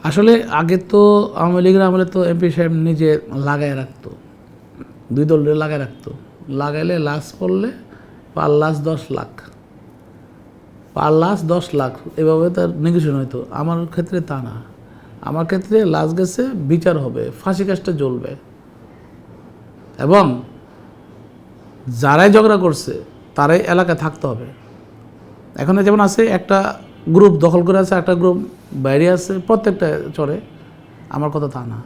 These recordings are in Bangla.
আসলে আগে তো আওয়ামী লীগের আমলে তো এমপি সাহেব নিজে লাগায় রাখতো, দুই দলের লাগায় রাখতো, লাগাইলে লাশ পড়লে পার লাশ 10 লাখ, পার লাশ 10 লাখ, এভাবে তার নেগোসিয়েশন হইতো। আমার ক্ষেত্রে তা না, আমার ক্ষেত্রে লাশ গেছে, বিচার হবে, ফাঁসি কাজটা জ্বলবে, এবং যারাই ঝগড়া করছে তারাই এলাকায় থাকতে হবে। এখন যেমন আছে একটা গ্রুপ দখল করে আছে, একটা গ্রুপ বাইরে আছে, প্রত্যেকটা চড়ে। আমার কথা তা না,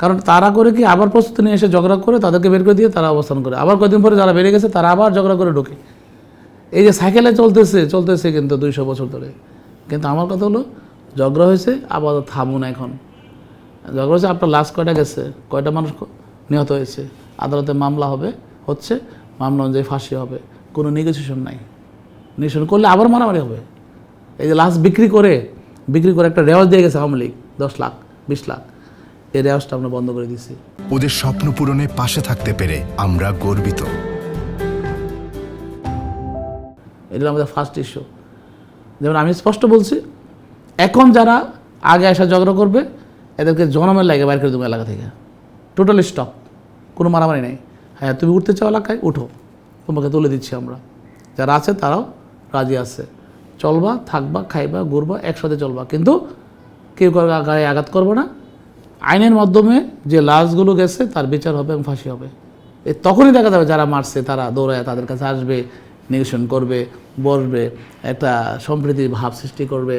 কারণ তারা করে কি আবার প্রস্তুতি নিয়ে এসে ঝগড়া করে তাদেরকে বের করে দিয়ে তারা অবস্থান করে, আবার কয়েকদিন পরে যারা বেড়ে গেছে তারা আবার ঝগড়া করে ঢোকে। এই যে সাইকেলে চলতেছে কিন্তু 200 বছর ধরে। কিন্তু আমার কথা হলো, ঝগড়া হয়েছে, আবার থামুন। এখন ঝগড়া হয়েছে, আপনার লাশ কয়টা গেছে, কয়টা মানুষ নিহত হয়েছে, আদালতে মামলা হচ্ছে, মামলা অনুযায়ী ফাঁসি হবে, কোনো নেগোসিয়েশন নাই। নেগোসিয়েশন করলে আবার মারামারি হবে। এই যে লাশ বিক্রি করে একটা রেওয়াজ দিয়ে গেছে আওয়ামী লীগ, 10 লাখ 20 লাখ, এই রেওয়াজটা আমরা বন্ধ করে দিয়েছি। ওদের স্বপ্ন পূরণে পাশে থাকতে পেরে আমরা গর্বিত। এটা আমাদের ফার্স্ট ইস্যু। যেমন আমি স্পষ্ট বলছি, এখন যারা আগে আসা ঝগড়া করবে এদেরকে জনমের লাগে বাইর করে দেবো এলাকা থেকে, টোটালি স্টপ, কোনো মারামারি নেই। হ্যাঁ, তুমি উঠতে চাও এলাকায়, উঠো, তোমাকে তুলে দিচ্ছি আমরা। যারা আছে তারাও রাজি আছে, চলবা, থাকবা, খাইবা, ঘুরবা, একসাথে চলবা, কিন্তু কেউ গায়ে আঘাত করবো না। আইনের মাধ্যমে যে লাশগুলো গেছে তার বিচার হবে এবং ফাঁসি হবে। তখনই দেখা যাবে যারা মারছে তারা দৌড়ায় তাদের কাছে আসবে, নেগোসিয়েশন করবে, বসবে, একটা সম্প্রীতির ভাব সৃষ্টি করবে,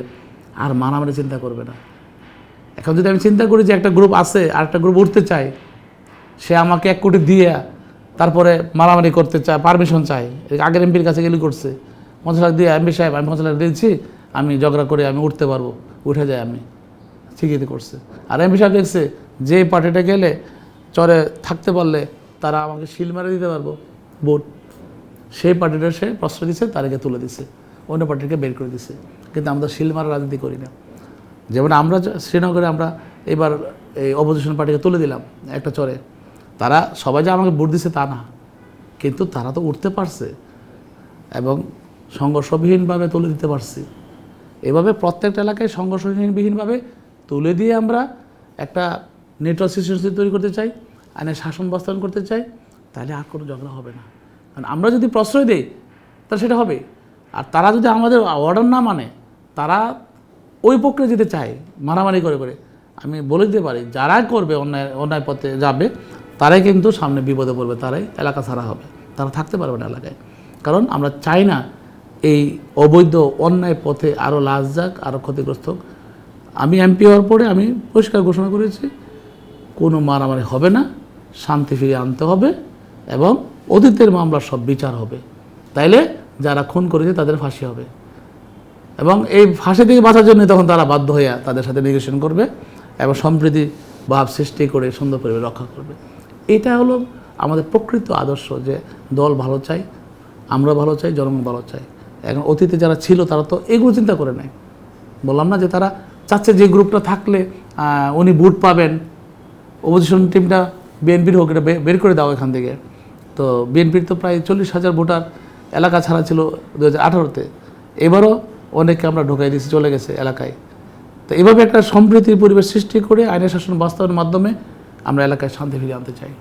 আর মারামারি চিন্তা করবে না। এখন যদি আমি চিন্তা করি যে একটা গ্রুপ আছে আর একটা গ্রুপ উঠতে চায়, সে আমাকে 1 কোটি দিয়ে তারপরে মারামারি করতে চায়, পারমিশন চায়, আগের এমপির কাছে গেলে করছে, 50 লাখ দিয়ে, এমপি সাহেব আমি 50 লাখ দিয়েছি, আমি ঝগড়া করে আমি উঠতে পারবো, উঠে যায়, আমি ঠিকই করছে। আর এমপি সাহেব দেখছে যে পার্টিটা গেলে চরে থাকতে পারলে তারা আমাকে শিল মারে দিতে পারবো ভোট, সেই পার্টিটা সে প্রশ্রয় দিচ্ছে, তাদেরকে তুলে দিচ্ছে, অন্য পার্টিকে বের করে দিচ্ছে। কিন্তু আমরা শিল মারা রাজনীতি করি না। যেমন আমরা শ্রীনগরে আমরা এবার এই অপোজিশন পার্টিকে তুলে দিলাম একটা চরে, তারা সবাই যে আমাকে ভোট দিচ্ছে তা না, কিন্তু তারা তো উঠতে পারছে এবং সংঘর্ষবিহীনভাবে তুলে দিতে পারছি। এভাবে প্রত্যেকটা এলাকায় সংঘর্ষবিহীনভাবে তুলে দিয়ে আমরা একটা নেটওয়ার্ক সিস্টেম তৈরি করতে চাই, আইনের শাসন বাস্তবায়ন করতে চাই, তাহলে আর কোনো ঝগড়া হবে না। কারণ আমরা যদি প্রশ্রয় দিই তাহলে সেটা হবে, আর তারা যদি আমাদের অর্ডার না মানে, তারা ওই পক্ষে যেতে চায় মারামারি করে, আমি বলে দিতে পারি যারা করবে অন্যায় পথে যাবে তারাই কিন্তু সামনে বিপদে পড়বে, তারাই এলাকা ছাড়া হবে, তারা থাকতে পারবে না এলাকায়। কারণ আমরা চাই না এই অবৈধ অন্যায় পথে আরও লাশ যাক, আরও ক্ষতিগ্রস্ত হোক। আমি এমপি হওয়ার পরে আমি পরিষ্কার ঘোষণা করেছি, কোনো মারামারি হবে না, শান্তি ফিরিয়ে আনতে হবে এবং অতীতের মামলার সব বিচার হবে, তাইলে যারা খুন করেছে তাদের ফাঁসি হবে। এবং এই ফাঁসি থেকে বাঁচার জন্য তখন তারা বাধ্য হইয়া তাদের সাথে নেগোসিয়েশন করবে এবং সম্প্রীতি ভাব সৃষ্টি করে সুন্দর পরিবেশ রক্ষা করবে। এটা হলো আমাদের প্রকৃত আদর্শ, যে দল ভালো চাই, আমরা ভালো চাই, জনগণ ভালো চাই। এখন অতীতে যারা ছিল তারা তো এগুলো চিন্তা করে নেয়। বললাম না যে তারা চাচ্ছে যে গ্রুপটা থাকলে উনি ভোট পাবেন, অপোজিশন টিমটা বিএনপির হোক, এটা বের করে দাও এখান থেকে। তো বিএনপির তো প্রায় 40,000 ভোটার এলাকা ছাড়া ছিল 2018-তে, এবারও অনেককে আমরা ঢোকাই দিয়েছি, চলে গেছে এলাকায়। তো এভাবে একটা সম্প্রীতির পরিবেশ সৃষ্টি করে আইনের শাসন বাস্তবায়নের মাধ্যমে আমরা এলাকায় শান্তি ফিরিয়ে আনতে চাই।